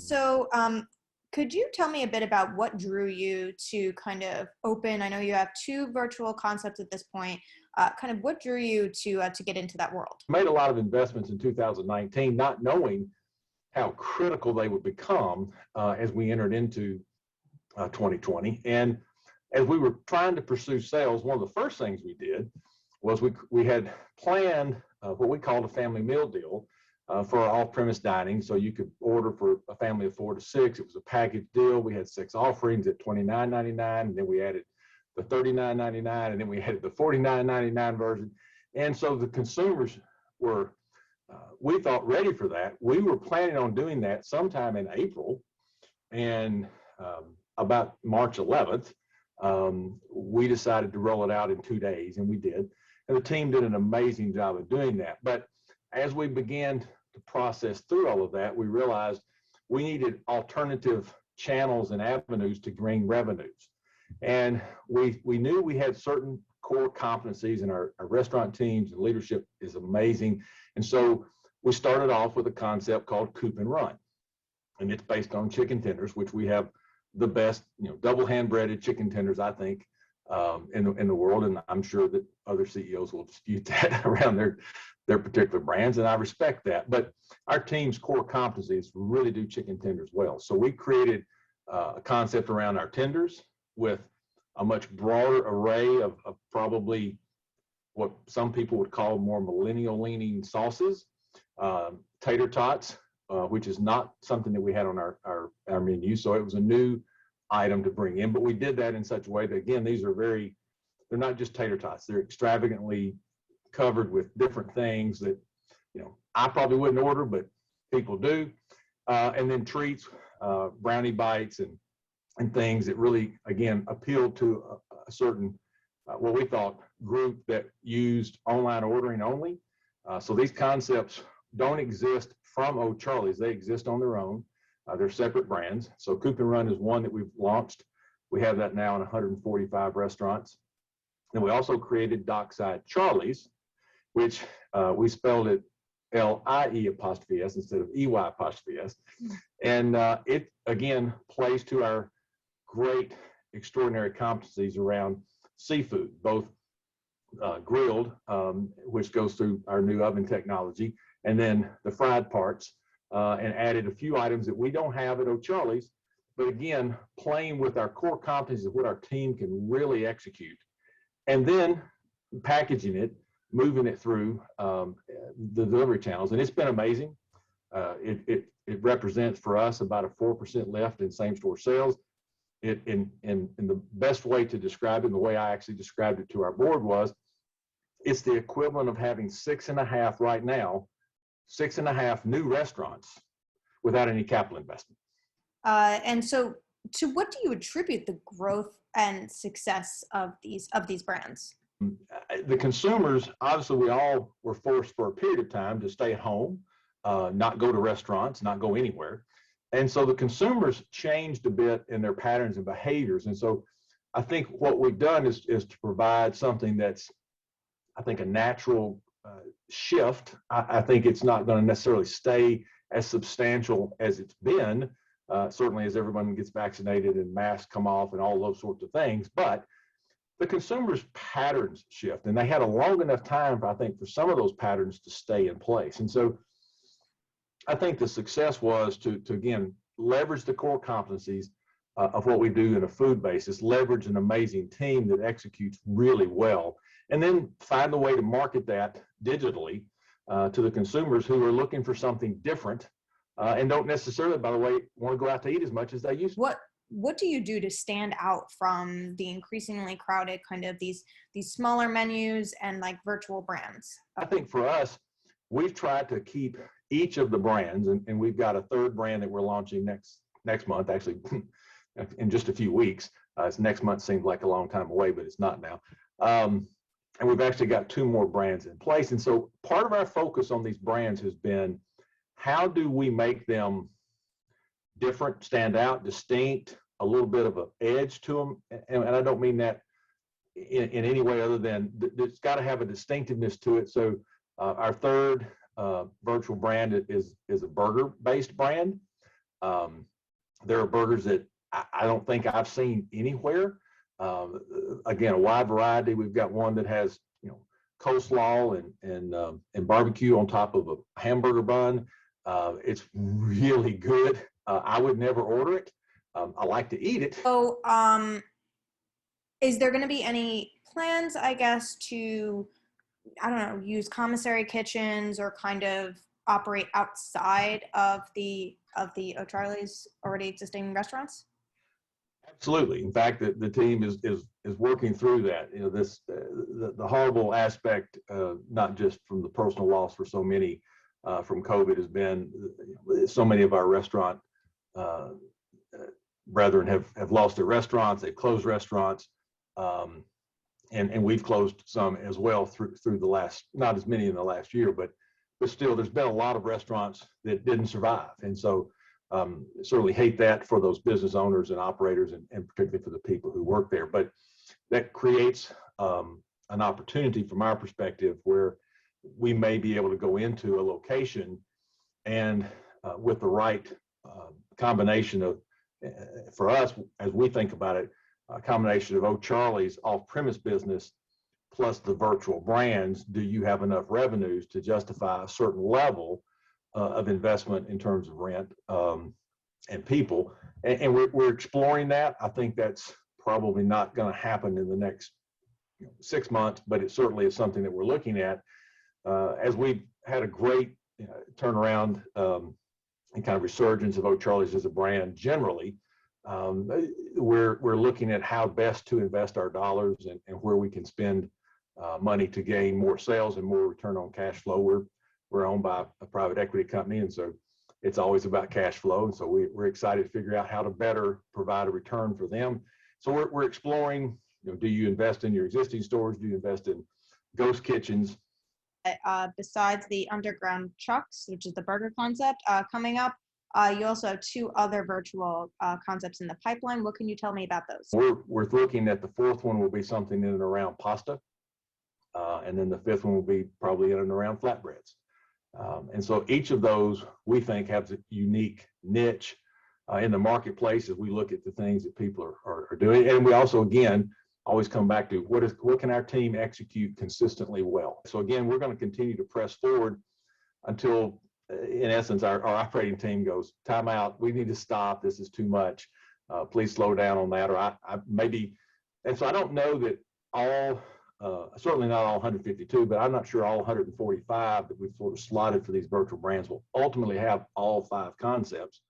So, could you tell me a bit about what drew you to kind of open? I know you have two virtual concepts at this point. Kind of what drew you to get into that world? Made a lot of investments in 2019, not knowing how critical they would become as we entered into 2020. And as we were trying to pursue sales, one of the first things we did was we had planned what we called a family meal deal for our off-premise dining. So you could order for a family of 4 to 6. It was a package deal. We had 6 offerings at $29.99, and then we added the $39.99, and then we added the $49.99 version. And so the consumers were, we thought, ready for that. We were planning on doing that sometime in April, and about March 11th, we decided to roll it out in 2 days, and we did. And the team did an amazing job of doing that. But as we began to process through all of that, we realized we needed alternative channels and avenues to bring revenues. And we knew we had certain core competencies, and our restaurant teams and leadership is amazing. And so we started off with a concept called Coop and Run. And it's based on chicken tenders, which we have the best, double hand breaded chicken tenders, I think, in the world. And I'm sure that other CEOs will dispute that around their particular brands, and I respect that. But our team's core competency is to really do chicken tenders well. So we created a concept around our tenders with a much broader array of probably what some people would call more millennial leaning sauces, tater tots, which is not something that we had on our menu. So it was a new item to bring in, but we did that in such a way that, again, they're not just tater tots. They're extravagantly covered with different things that, I probably wouldn't order, but people do. And then treats, brownie bites and things that really, again, appealed to a certain, what we thought, group that used online ordering only. So these concepts don't exist from O'Charley's. They exist on their own. They're separate brands. So Coop and Run is one that we've launched. We have that now in 145 restaurants. And we also created Dockside Charlie's, which we spelled it LIE'(s) instead of EY'(s). And it, again, plays to our great, extraordinary competencies around seafood, both grilled, which goes through our new oven technology, and then the fried parts, and added a few items that we don't have at O'Charley's, but again, playing with our core competencies of what our team can really execute, and then packaging it, moving it through the delivery channels. And it's been amazing. It represents for us about a 4% lift in same-store sales. In the best way to describe it, and the way I actually described it to our board, was it's the equivalent of having 6.5 right now, 6.5 new restaurants without any capital investment. And so, to what do you attribute the growth and success of these brands? The consumers, obviously, we all were forced for a period of time to stay at home, not go to restaurants, not go anywhere. And so the consumers changed a bit in their patterns and behaviors. And so I think what we've done is to provide something that's, I think, a natural shift. I think it's not going to necessarily stay as substantial as it's been, certainly as everyone gets vaccinated and masks come off and all those sorts of things. But the consumers' patterns shift, and they had a long enough time, I think, for some of those patterns to stay in place. And so I think the success was to again, leverage the core competencies of what we do in a food basis, leverage an amazing team that executes really well, and then find a way to market that digitally to the consumers who are looking for something different and don't necessarily, by the way, want to go out to eat as much as they used to. What do you do to stand out from the increasingly crowded kind of these smaller menus and like virtual brands? I think for us, we've tried to keep each of the brands, and we've got a third brand that we're launching next month, actually in just a few weeks. Next month seems like a long time away, but it's not now. And we've actually got 2 more brands in place. And so part of our focus on these brands has been, how do we make them different, stand out, distinct, a little bit of an edge to them? And I don't mean that in any way other than it's got to have a distinctiveness to it. So our third virtual brand is a burger-based brand. There are burgers that I don't think I've seen anywhere. Again, a wide variety. We've got one that has, coleslaw and barbecue on top of a hamburger bun. It's really good. I would never order it. I like to eat it. So, is there going to be any plans, I guess, to, I don't know, use commissary kitchens or kind of operate outside of the O'Charley's already existing restaurants? Absolutely. In fact, the team is working through that. The horrible aspect, not just from the personal loss for so many from COVID, has been so many of our restaurant brethren have lost their restaurants. They've closed restaurants, and we've closed some as well through the last, not as many in the last year, but still, there's been a lot of restaurants that didn't survive, and so. Certainly hate that for those business owners and operators, and particularly for the people who work there. But that creates an opportunity from our perspective where we may be able to go into a location and with the right combination of, for us, as we think about it, a combination of O'Charley's off-premise business plus the virtual brands, do you have enough revenues to justify a certain level of investment in terms of rent and people, and we're exploring that. I think that's probably not going to happen in the next 6 months, but it certainly is something that we're looking at. As we've had a great turnaround and kind of resurgence of O'Charley's as a brand generally, we're looking at how best to invest our dollars and where we can spend money to gain more sales and more return on cash flow. We're owned by a private equity company, and so it's always about cash flow. And so we're excited to figure out how to better provide a return for them. So we're exploring, do you invest in your existing stores? Do you invest in ghost kitchens? Besides the underground trucks, which is the burger concept coming up, you also have 2 other virtual concepts in the pipeline. What can you tell me about those? We're looking at the 4th one will be something in and around pasta. And then the 5th one will be probably in and around flatbreads. And so each of those, we think, has a unique niche in the marketplace as we look at the things that people are doing. And we also, again, always come back to what can our team execute consistently well. So again, we're going to continue to press forward until, in essence, our operating team goes, time out, we need to stop, this is too much, please slow down on that, or I maybe. And so I don't know that all, certainly not all 152, but I'm not sure all 145 that we've sort of slotted for these virtual brands will ultimately have all 5 concepts.